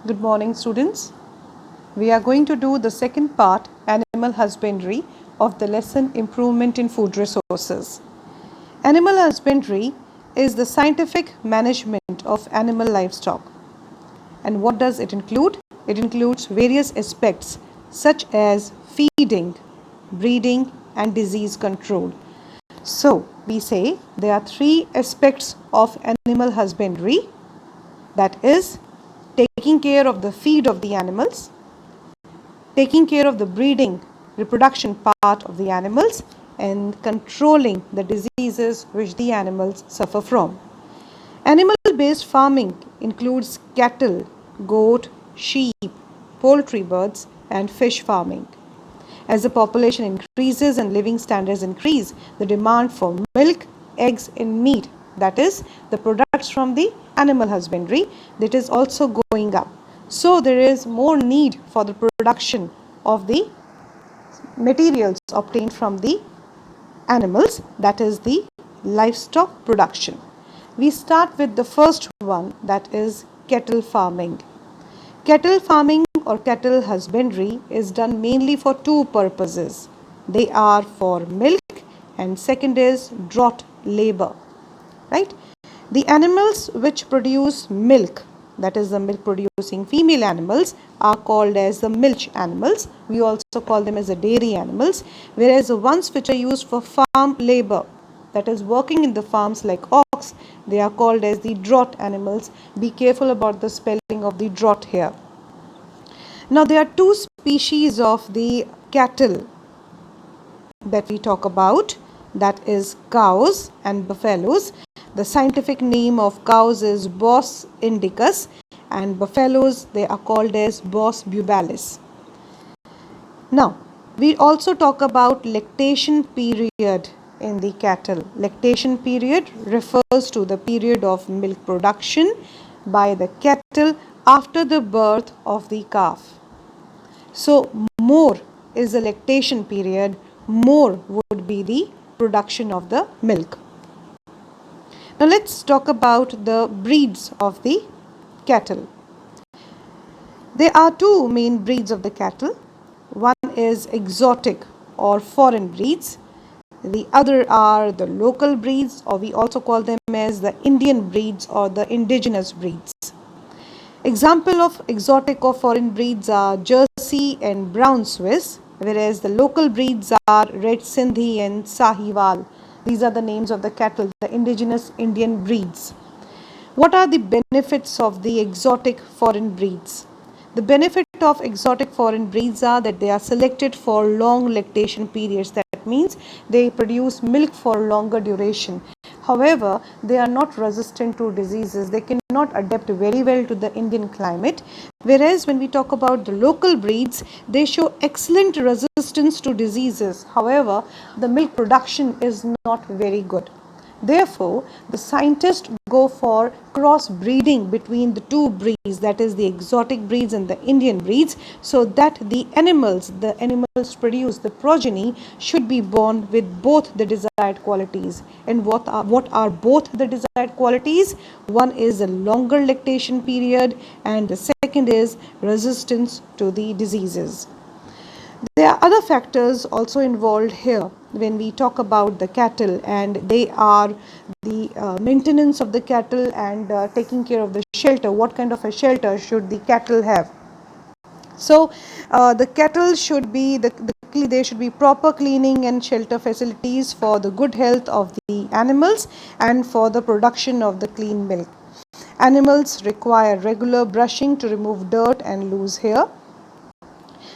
Good morning, students. We are going to do the second part, animal husbandry, of the lesson Improvement in Food Resources. Animal husbandry is the scientific management of animal livestock. And what does it include? It includes various aspects such as feeding, breeding, and disease control. So, we say there are three aspects of animal husbandry, that is, taking care of the feed of the animals, taking care of the breeding, reproduction part of the animals, and controlling the diseases which the animals suffer from. Animal-based farming includes cattle, goat, sheep, poultry, birds, and fish farming. As the population increases and living standards increase, the demand for milk, eggs, and meat, that is, the products from the animal husbandry, that is also going up. So there is more need for the production of the materials obtained from the animals, that is the livestock production. We start with the first one, that is cattle farming. Cattle farming or cattle husbandry is done mainly for two purposes. They are for milk and second is draught labor. Right? The animals which produce milk, that is the milk producing female animals, are called as the milch animals. We also call them as the dairy animals, whereas the ones which are used for farm labor, that is working in the farms like ox, they are called as the draught animals. Be careful about the spelling of the draught here. Now there are two species of the cattle that we talk about, that is cows and buffaloes. The scientific name of cows is Bos indicus and buffaloes, they are called as Bos bubalis. Now we also talk about lactation period in the cattle. Lactation period refers to the period of milk production by the cattle after the birth of the calf. So more is the lactation period, more would be the production of the milk. Now let's talk about the breeds of the cattle. There are two main breeds of the cattle. One is exotic or foreign breeds. The other are the local breeds, or we also call them as the Indian breeds or the indigenous breeds. Example of exotic or foreign breeds are Jersey and Brown Swiss, whereas the local breeds are Red Sindhi and Sahiwal. These are the names of the cattle, the indigenous Indian breeds. What are the benefits of the exotic foreign breeds? The benefit of exotic foreign breeds are that they are selected for long lactation periods. That means they produce milk for longer duration. However, they are not resistant to diseases. They cannot adapt very well to the Indian climate. Whereas when we talk about the local breeds, they show excellent resistance to diseases. However, the milk production is not very good. Therefore, the scientists go for cross breeding between the two breeds, that is the exotic breeds and the Indian breeds, so that the animals produced, the progeny, should be born with both the desired qualities. And what are both the desired qualities? One is a longer lactation period and the second is resistance to the diseases. There are other factors also involved here when we talk about the cattle, and they are the maintenance of the cattle and taking care of the shelter. What kind of a shelter should the cattle have? So the cattle should be there should be proper cleaning and shelter facilities for the good health of the animals and for the production of the clean milk. Animals require regular brushing to remove dirt and loose hair.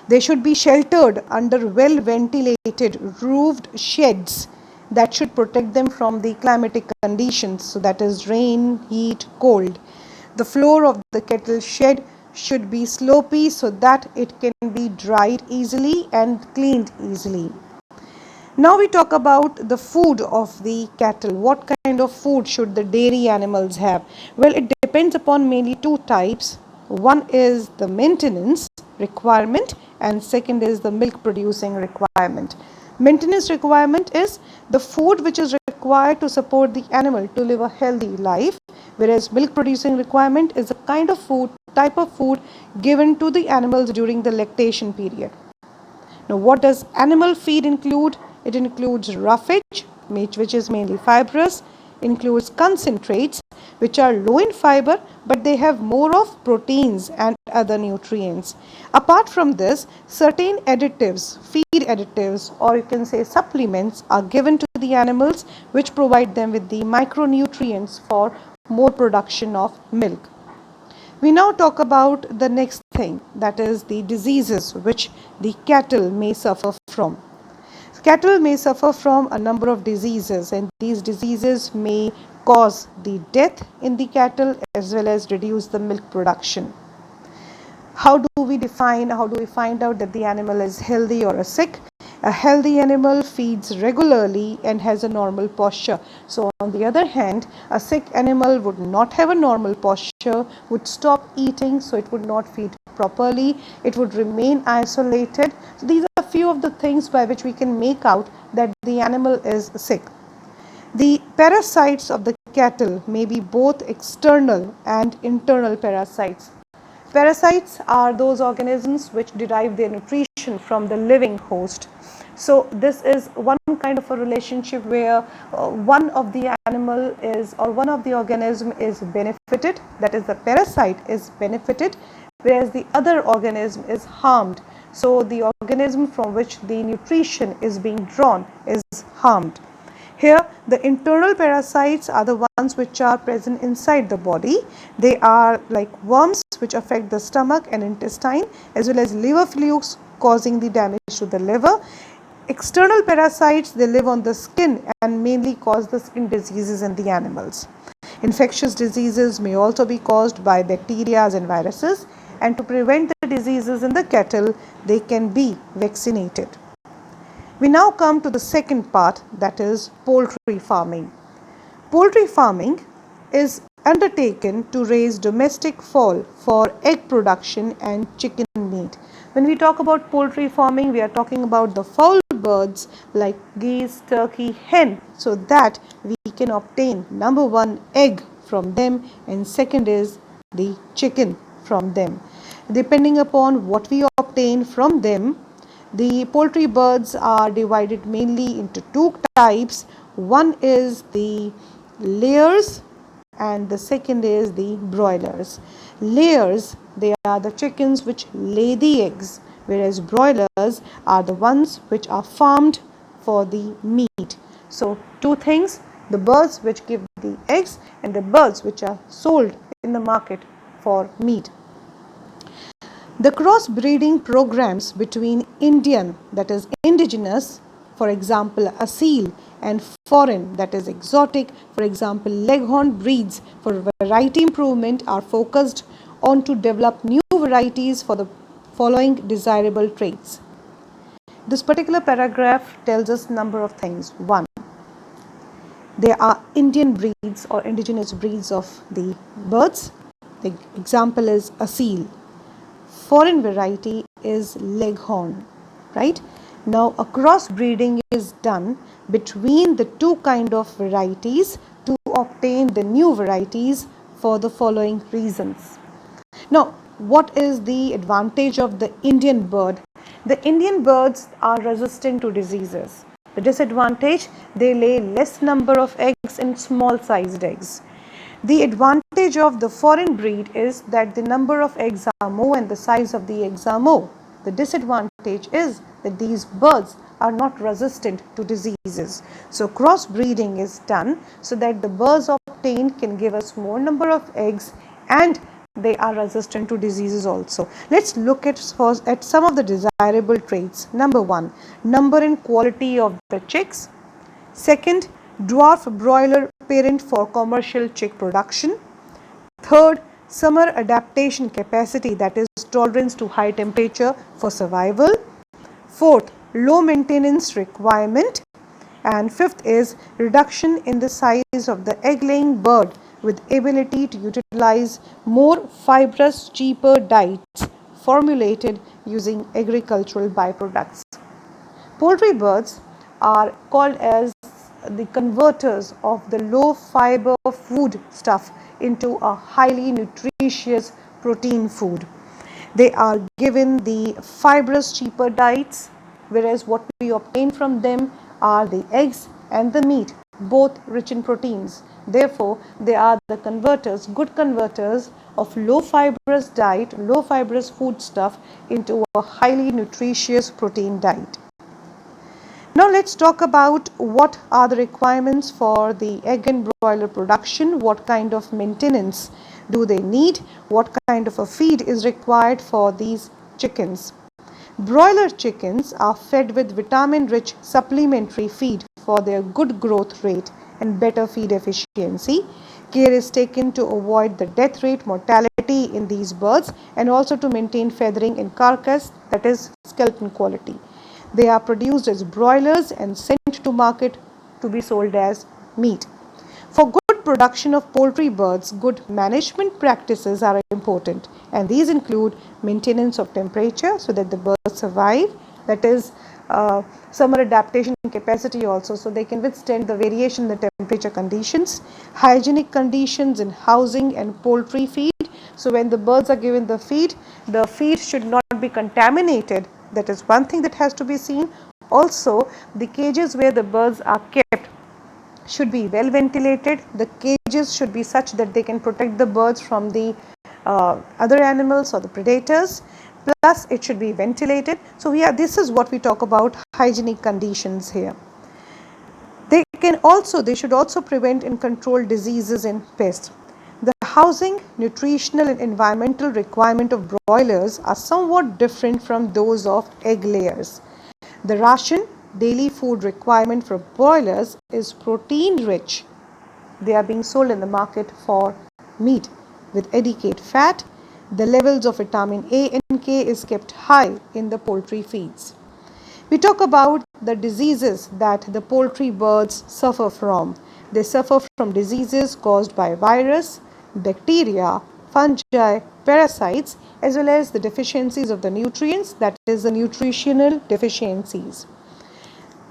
They should be sheltered under well-ventilated roofed sheds that should protect them from the climatic conditions, so that is rain, heat, cold. The floor of the cattle shed should be slopey so that it can be dried easily and cleaned easily. Now we talk about the food of the cattle. What kind of food should the dairy animals have? Well, it depends upon mainly two types. One is the maintenance requirement and second is the milk producing requirement. Maintenance requirement is the food which is required to support the animal to live a healthy life, whereas milk producing requirement is a type of food given to the animals during the lactation period. Now, what does animal feed include? It includes roughage, which is mainly fibrous, includes concentrates, which are low in fiber, but they have more of proteins and other nutrients. Apart from this, certain additives, feed additives, or you can say supplements, are given to the animals, which provide them with the micronutrients for more production of milk. We now talk about the next thing, that is the diseases which the cattle may suffer from. Cattle may suffer from a number of diseases, and these diseases may cause the death in the cattle as well as reduce the milk production. How do we find out that the animal is healthy or sick? A healthy animal feeds regularly and has a normal posture. So on the other hand, a sick animal would not have a normal posture, would stop eating, so it would not feed properly, it would remain isolated. So these are a few of the things by which we can make out that the animal is sick. The parasites of the cattle may be both external and internal parasites. Parasites are those organisms which derive their nutrition from the living host. So this is one kind of a relationship where one of the animal is, or one of the organism is benefited, that is the parasite is benefited, whereas the other organism is harmed. So the organism from which the nutrition is being drawn is harmed. Here, the internal parasites are the ones which are present inside the body. They are like worms which affect the stomach and intestine, as well as liver flukes causing the damage to the liver. External parasites, they live on the skin and mainly cause the skin diseases in the animals. Infectious diseases may also be caused by bacteria and viruses, and to prevent the diseases in the cattle, they can be vaccinated. We now come to the second part, that is poultry farming. Poultry farming is undertaken to raise domestic fowl for egg production and chicken meat. When we talk about poultry farming, we are talking about the fowl birds like geese, turkey, hen, so that we can obtain number one, egg from them, and second is the chicken from them. Depending upon what we obtain from them, the poultry birds are divided mainly into two types. One is the layers and the second is the broilers. Layers, they are the chickens which lay the eggs, whereas broilers are the ones which are farmed for the meat. So two things, the birds which give the eggs and the birds which are sold in the market for meat. The cross-breeding programs between Indian, that is indigenous, for example Asil, and foreign, that is exotic, for example Leghorn breeds for variety improvement, are focused on to develop new varieties for the following desirable traits. This particular paragraph tells us number of things. One, there are Indian breeds or indigenous breeds of the birds. The example is Asil. Foreign variety is Leghorn, right? Now a crossbreeding is done between the two kind of varieties to obtain the new varieties for the following reasons. Now, what is the advantage of the Indian bird? The Indian birds are resistant to diseases. The disadvantage, they lay less number of eggs in small sized eggs. The advantage of the foreign breed is that the number of eggs are more and the size of the eggs are more. The disadvantage is that these birds are not resistant to diseases. So crossbreeding is done so that the birds obtained can give us more number of eggs and they are resistant to diseases also. Let's look at some of the desirable traits. Number one, number and quality of the chicks. Second, dwarf broiler parent for commercial chick production. Third, summer adaptation capacity, that is tolerance to high temperature for survival. Fourth, low maintenance requirement. And fifth is reduction in the size of the egg laying bird with ability to utilize more fibrous, cheaper diets formulated using agricultural byproducts. Poultry birds are called as the converters of the low fiber food stuff into a highly nutritious protein food. They are given the fibrous cheaper diets, whereas what we obtain from them are the eggs and the meat, both rich in proteins. Therefore, they are the converters, good converters of low fibrous diet, low fibrous food stuff into a highly nutritious protein diet. Now let's talk about what are the requirements for the egg and broiler production, what kind of maintenance do they need, what kind of a feed is required for these chickens. Broiler chickens are fed with vitamin-rich supplementary feed for their good growth rate and better feed efficiency. Care is taken to avoid the death rate, mortality in these birds, and also to maintain feathering in carcass, that is skeleton quality. They are produced as broilers and sent to market to be sold as meat. For good production of poultry birds, good management practices are important, and these include maintenance of temperature so that the birds survive, that is summer adaptation capacity also, so they can withstand the variation in the temperature conditions, hygienic conditions in housing and poultry feed. So when the birds are given the feed should not be contaminated. That is one thing that has to be seen. Also, the cages where the birds are kept should be well ventilated. The cages should be such that they can protect the birds from the other animals or the predators. Plus, it should be ventilated. So, this is what we talk about hygienic conditions here. They should also prevent and control diseases and pests. The housing, nutritional and environmental requirement of broilers are somewhat different from those of egg layers. The ration, daily food requirement for broilers is protein rich. They are being sold in the market for meat with adequate fat. The levels of vitamin A and K is kept high in the poultry feeds. We talk about the diseases that the poultry birds suffer from. They suffer from diseases caused by virus, bacteria, fungi, parasites, as well as the deficiencies of the nutrients, that is the nutritional deficiencies.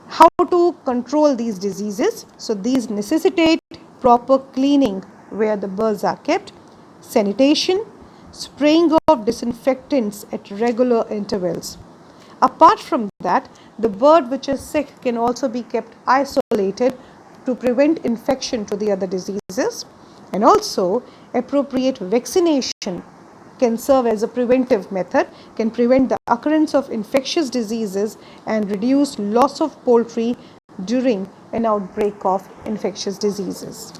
How to control these diseases? So these necessitate proper cleaning where the birds are kept, sanitation, spraying of disinfectants at regular intervals. Apart from that, the bird which is sick can also be kept isolated to prevent infection to the other diseases, and also appropriate vaccination can serve as a preventive method, can prevent the occurrence of infectious diseases and reduce loss of poultry during an outbreak of infectious diseases.